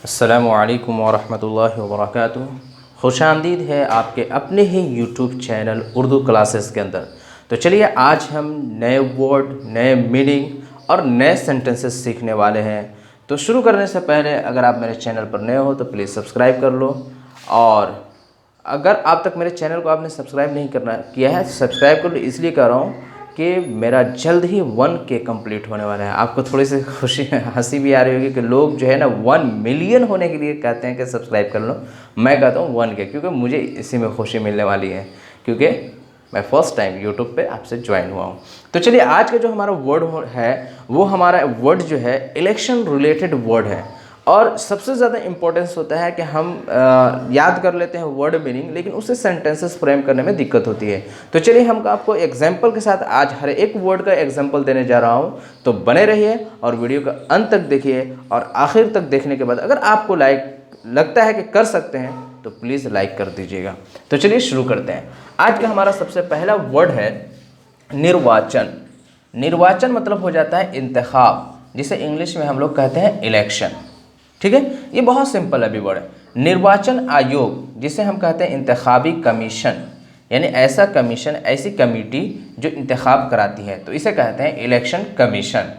अस्सलामुअलैकुम वरहमतुल्लाहि वबरकातुहू। खुशामदीद है आपके अपने ही यूट्यूब चैनल उर्दू क्लासेस के अंदर। तो चलिए आज हम नए वर्ड, नए मीनिंग और नए सेंटेंसेस सीखने वाले हैं। तो शुरू करने से पहले अगर आप मेरे चैनल पर नए हो तो प्लीज़ सब्सक्राइब कर लो, और अगर आप तक मेरे चैनल को आपने सब्सक्राइब नहीं किया है तो सब्सक्राइब कर लो। इसलिए कह रहा हूँ कि मेरा जल्द ही 1K कंप्लीट होने वाला है। आपको थोड़ी सी खुशी हंसी भी आ रही होगी कि लोग जो है ना 1 मिलियन होने के लिए कहते हैं कि सब्सक्राइब कर लो। मैं कहता हूँ 1K, क्योंकि मुझे इसी में खुशी मिलने वाली है, क्योंकि मैं फर्स्ट टाइम यूट्यूब पे आपसे ज्वाइन हुआ हूँ। तो चलिए आज का जो हमारा वर्ड है वो हमारा वर्ड जो है इलेक्शन रिलेटेड वर्ड है। और सबसे ज़्यादा इम्पोर्टेंस होता है कि हम याद कर लेते हैं वर्ड मीनिंग, लेकिन उसे सेंटेंसेस फ्रेम करने में दिक्कत होती है। तो चलिए हम आपको एग्जाम्पल के साथ आज हर एक वर्ड का एग्जाम्पल देने जा रहा हूँ। तो बने रहिए और वीडियो का अंत तक देखिए, और आखिर तक देखने के बाद अगर आपको लगता है कि कर सकते हैं तो प्लीज़ लाइक कर दीजिएगा। तो चलिए शुरू करते हैं। आज का हमारा सबसे पहला वर्ड है निर्वाचन। निर्वाचन मतलब हो जाता है इंतखाब, जिसे इंग्लिश में हम लोग कहते हैं इलेक्शन। ठीक है, ये बहुत सिंपल अभी वर्ड है। निर्वाचन आयोग, जिसे हम कहते हैं इंतखाबी कमीशन, यानी ऐसा कमीशन, ऐसी कमेटी जो इंतखाब कराती है, तो इसे कहते हैं इलेक्शन कमीशन।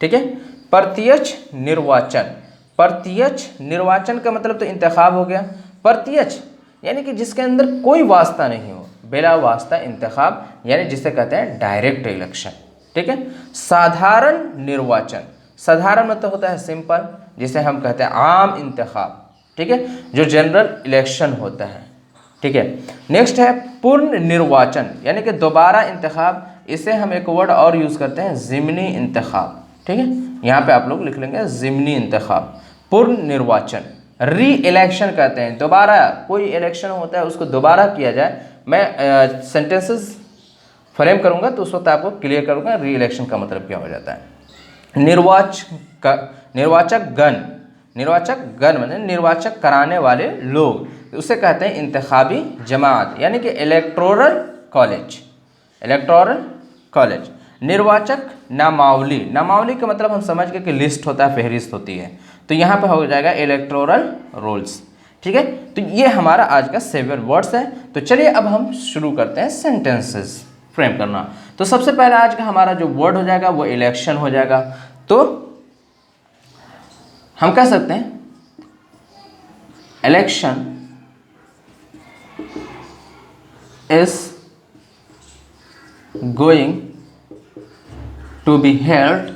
ठीक है। प्रत्यक्ष निर्वाचन, प्रत्यक्ष निर्वाचन का मतलब तो इंतखाब हो गया। प्रत्यक्ष यानी कि जिसके अंदर कोई वास्ता नहीं हो, बिला वास्ता इंतखाब, यानी जिसे कहते हैं डायरेक्ट इलेक्शन। ठीक है। साधारण निर्वाचन, साधारण मतलब होता है सिंपल, जिसे हम कहते हैं आम इंतखाब। ठीक है, जो जनरल इलेक्शन होता है। ठीक है। नेक्स्ट है पूर्ण निर्वाचन, यानी कि दोबारा इंतखाब। इसे हम एक वर्ड और यूज़ करते हैं ज़िमनी इंतखाब। ठीक है, यहाँ पे आप लोग लिख लेंगे ज़िमनी इंतखाब। पूर्ण निर्वाचन, री इलेक्शन कहते हैं, दोबारा कोई इलेक्शन होता है उसको दोबारा किया जाए। मैं सेंटेंसेस फ्रेम करूँगा तो उस वक्त आपको क्लियर करूँगा री इलेक्शन का मतलब क्या हो जाता है। निर्वाचक गण, निर्वाचक गण माने निर्वाचक कराने वाले लोग, उसे कहते हैं इंतखाबी जमात, यानी कि इलेक्टोरल कॉलेज, इलेक्टोरल कॉलेज। निर्वाचक नामावली, नामावली का मतलब हम समझ गए कि लिस्ट होता है, फहरिस्त होती है, तो यहाँ पे हो जाएगा इलेक्टोरल रोल्स। ठीक है, तो ये हमारा आज का 7 वर्ड्स है। तो चलिए अब हम शुरू करते हैं सेंटेंसेस फ्रेम करना। तो सबसे पहला आज का हमारा जो वर्ड हो जाएगा वो इलेक्शन हो जाएगा। तो हम कह सकते हैं election is going to be held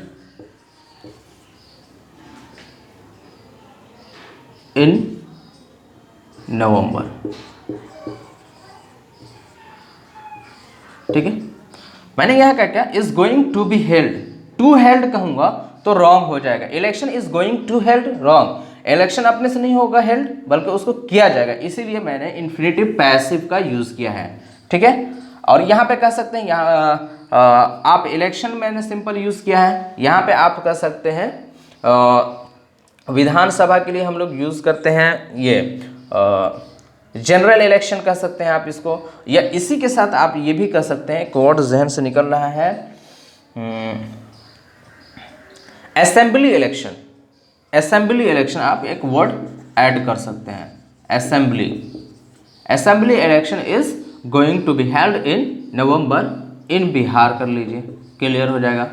in November. ठीक है, मैंने यहाँ क्या क्या is going to be held, to held कहूँगा तो रॉन्ग हो जाएगा। Election is going to held, wrong. Election अपने से नहीं होगा हेल्ड, बल्कि उसको किया जाएगा, इसीलिए मैंने इन्फिनिटिव पैसिव का यूज़ किया है। ठीक है, और यहाँ पे कह सकते हैं, यहाँ आप इलेक्शन मैंने सिंपल यूज़ किया है। यहाँ पे आप कह सकते हैं विधानसभा के लिए हम लोग यूज़ करते हैं ये जनरल इलेक्शन कह सकते हैं आप इसको, या इसी के साथ आप ये भी कह सकते हैं, एक वर्ड जहन से निकल रहा है, असेंबली इलेक्शन। असेंबली इलेक्शन आप एक वर्ड ऐड कर सकते हैं, assembly. Assembly election is going to be held in November in Bihar कर लीजिए, क्लियर हो जाएगा।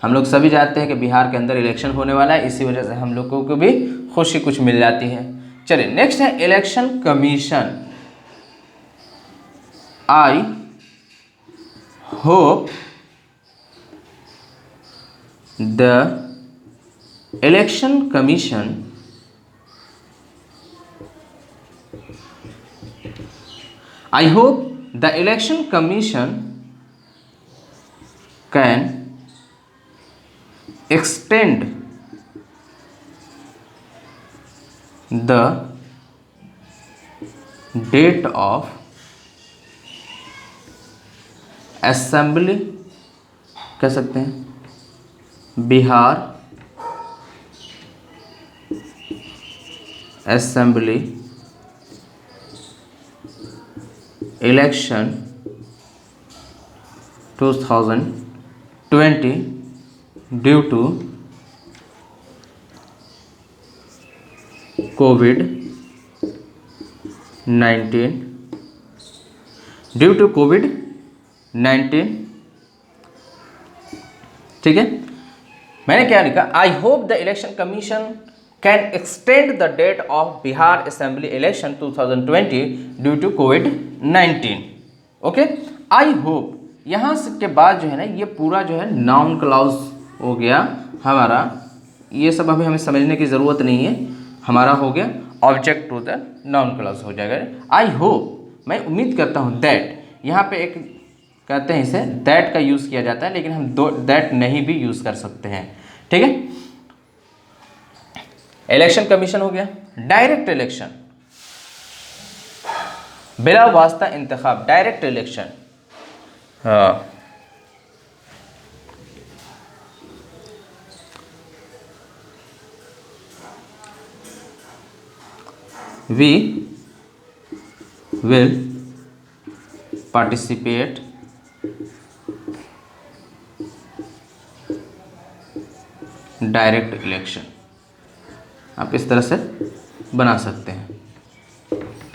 हम लोग सभी जानते हैं कि बिहार के अंदर इलेक्शन होने वाला है, इसी वजह से हम लोगों को भी खुशी कुछ मिल जाती है। चलिए नेक्स्ट है election commission. I hope the election commission I hope the election commission can extend the date of assembly, कह सकते हैं Bihar assembly election 2020 due to COVID-19, due to COVID-19। ठीक है, मैंने क्या लिखा, I hope the election commission can extend the date of Bihar assembly election 2020 due to COVID-19। Okay, I hope, यहाँ से के बाद जो है ना ये पूरा जो है नाउन क्लॉज हो गया हमारा, ये सब अभी हमें समझने की ज़रूरत नहीं है, हमारा हो गया object to the noun clause हो जाएगा। आई होप, मैं उम्मीद करता हूँ, दैट, यहाँ पे एक कहते हैं इसे दैट का यूज़ किया जाता है, लेकिन हम दो दैट नहीं भी यूज़ कर सकते हैं। ठीक है, इलेक्शन कमीशन हो गया। डायरेक्ट इलेक्शन, बिला वास्ता इंतखाब, डायरेक्ट इलेक्शन। हाँ, we will participate direct election, आप इस तरह से बना सकते हैं।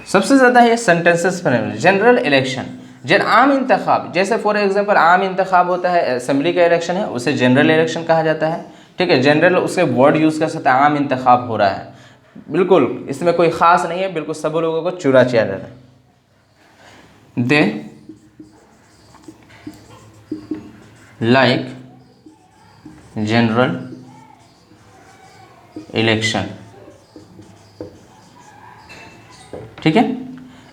सबसे ज़्यादा ये सेंटेंसेस पर जनरल इलेक्शन, आम इंतखाब, जैसे फॉर एग्जांपल आम इंतखाब होता है, असेंबली का इलेक्शन है, उसे जनरल इलेक्शन कहा जाता है। ठीक है, जनरल उसके वर्ड यूज़ कर सकते हैं, आम इंतखाब हो रहा है, बिल्कुल इसमें कोई ख़ास नहीं है, बिल्कुल सब लोगों को चुरा चिया जा रहा है। They like general election. ठीक है,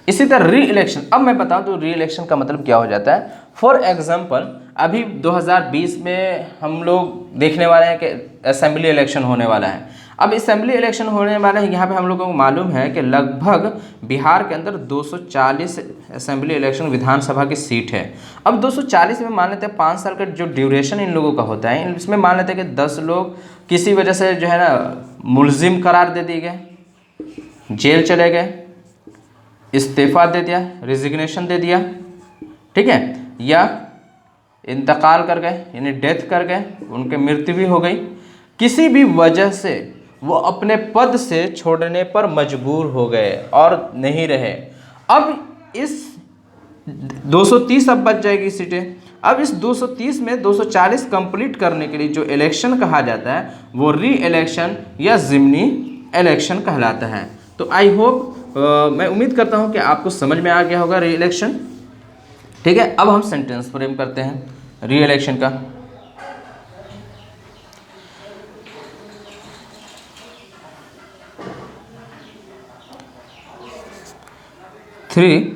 इसी तरह री इलेक्शन। अब मैं बताऊं तो री इलेक्शन का मतलब क्या हो जाता है। फॉर एग्जांपल अभी 2020 में हम लोग देखने वाले हैं कि असेंबली इलेक्शन होने वाला है। अब असेंबली इलेक्शन होने वाला है, यहाँ पे हम लोगों को मालूम है कि लगभग बिहार के अंदर 240 असेंबली इलेक्शन विधानसभा की सीट है। अब 240 में मान लेते हैं 5 साल का जो ड्यूरेशन इन लोगों का होता है, इसमें मान लेते हैं कि 10 लोग किसी वजह से जो है ना मुलजिम करार दे दिए गए, जेल चले गए, इस्तीफ़ा दे दिया, रिजिग्नेशन दे दिया, ठीक है, या इंतकाल कर गए यानी डेथ कर गए, उनकी मृत्यु भी हो गई, किसी भी वजह से वो अपने पद से छोड़ने पर मजबूर हो गए और नहीं रहे। अब इस 230 अब बच जाएगी सीटें। अब इस 230 में 240 कंप्लीट करने के लिए जो इलेक्शन कहा जाता है वो री इलेक्शन या ज़िमनी इलेक्शन कहलाता है। तो आई होप, मैं उम्मीद करता हूँ कि आपको समझ में आ गया होगा री इलेक्शन। ठीक है, अब हम सेंटेंस फ्रेम करते हैं री इलेक्शन का। Three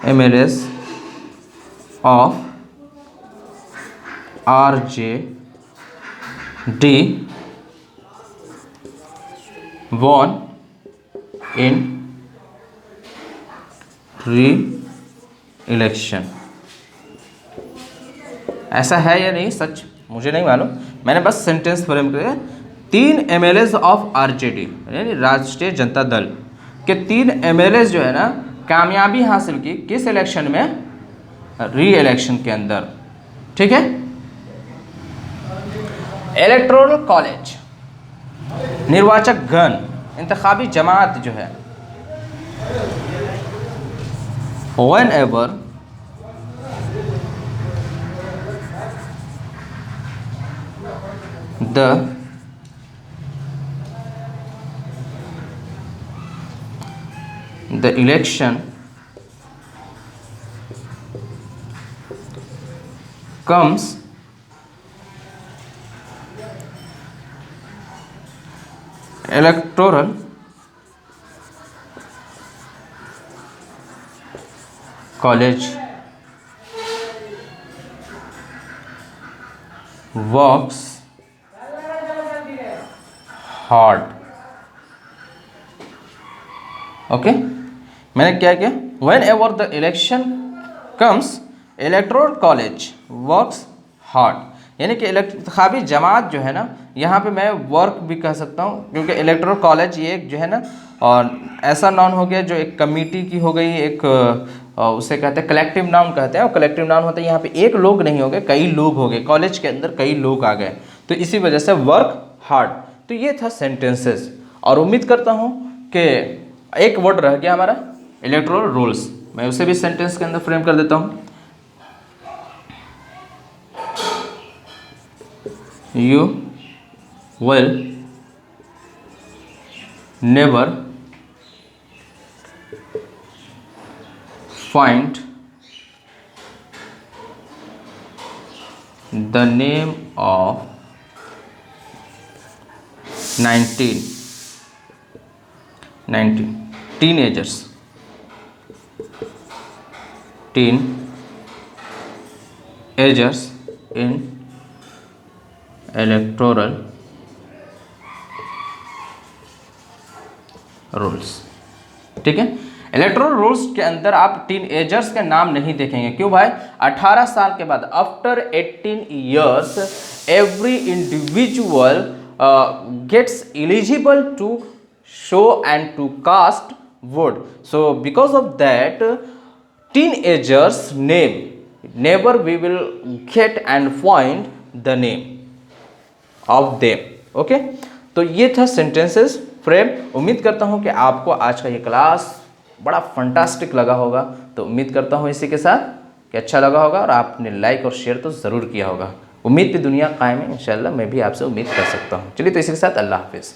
MLAs of RJD won in re-election। ऐसा है या नहीं, सच मुझे नहीं मालूम, मैंने बस सेंटेंस फ्रेम किया। 3 MLAs ऑफ RJD यानी राष्ट्रीय जनता दल के 3 MLAs जो है ना कामयाबी हासिल की किस इलेक्शन में, री इलेक्शन के अंदर। ठीक है, इलेक्टोरल कॉलेज निर्वाचक गण, इंतखाबी जमात जो है, whenever the election comes electoral college works hard। Okay, मैंने क्या किया, whenever the election comes electoral college works hard, यानी कि इंतखाबी जमात जो है ना, यहाँ पे मैं वर्क भी कह सकता हूँ क्योंकि इलेक्टोरल कॉलेज ये एक जो है ना और ऐसा नॉन हो गया जो एक कमेटी की हो गई, एक उसे कहते हैं कलेक्टिव नाउन कहते हैं, और कलेक्टिव नाउन होता है यहाँ पे एक लोग नहीं हो गए, कई लोग हो गए, कॉलेज के अंदर कई लोग आ गए, तो इसी वजह से वर्क हार्ड। तो ये था सेंटेंसेस, और उम्मीद करता हूँ कि एक वर्ड रह गया हमारा इलेक्टोरल रूल्स, मैं उसे भी सेंटेंस के अंदर फ्रेम कर देता हूँ। You will never find the name of 19 teenagers in electoral rules। ठीक है, इलेक्टोरल रूल्स के अंदर आप टीन एजर्स के नाम नहीं देखेंगे। क्यों भाई? 18 साल के बाद, after 18 years every individual gets eligible to show and to cast vote. So because of that teenagers name never we will get and find the name of them. Okay, तो ये था सेंटेंसेस फ्रेम। उम्मीद करता हूँ कि आपको आज का ये क्लास बड़ा फंटास्टिक लगा होगा। तो उम्मीद करता हूँ इसी के साथ कि अच्छा लगा होगा, और आपने लाइक और शेयर तो ज़रूर किया होगा। उम्मीद पे दुनिया कायम है, इंशाल्लाह मैं भी आपसे उम्मीद कर सकता हूँ। चलिए, तो इसी के साथ अल्लाह हाफिज़।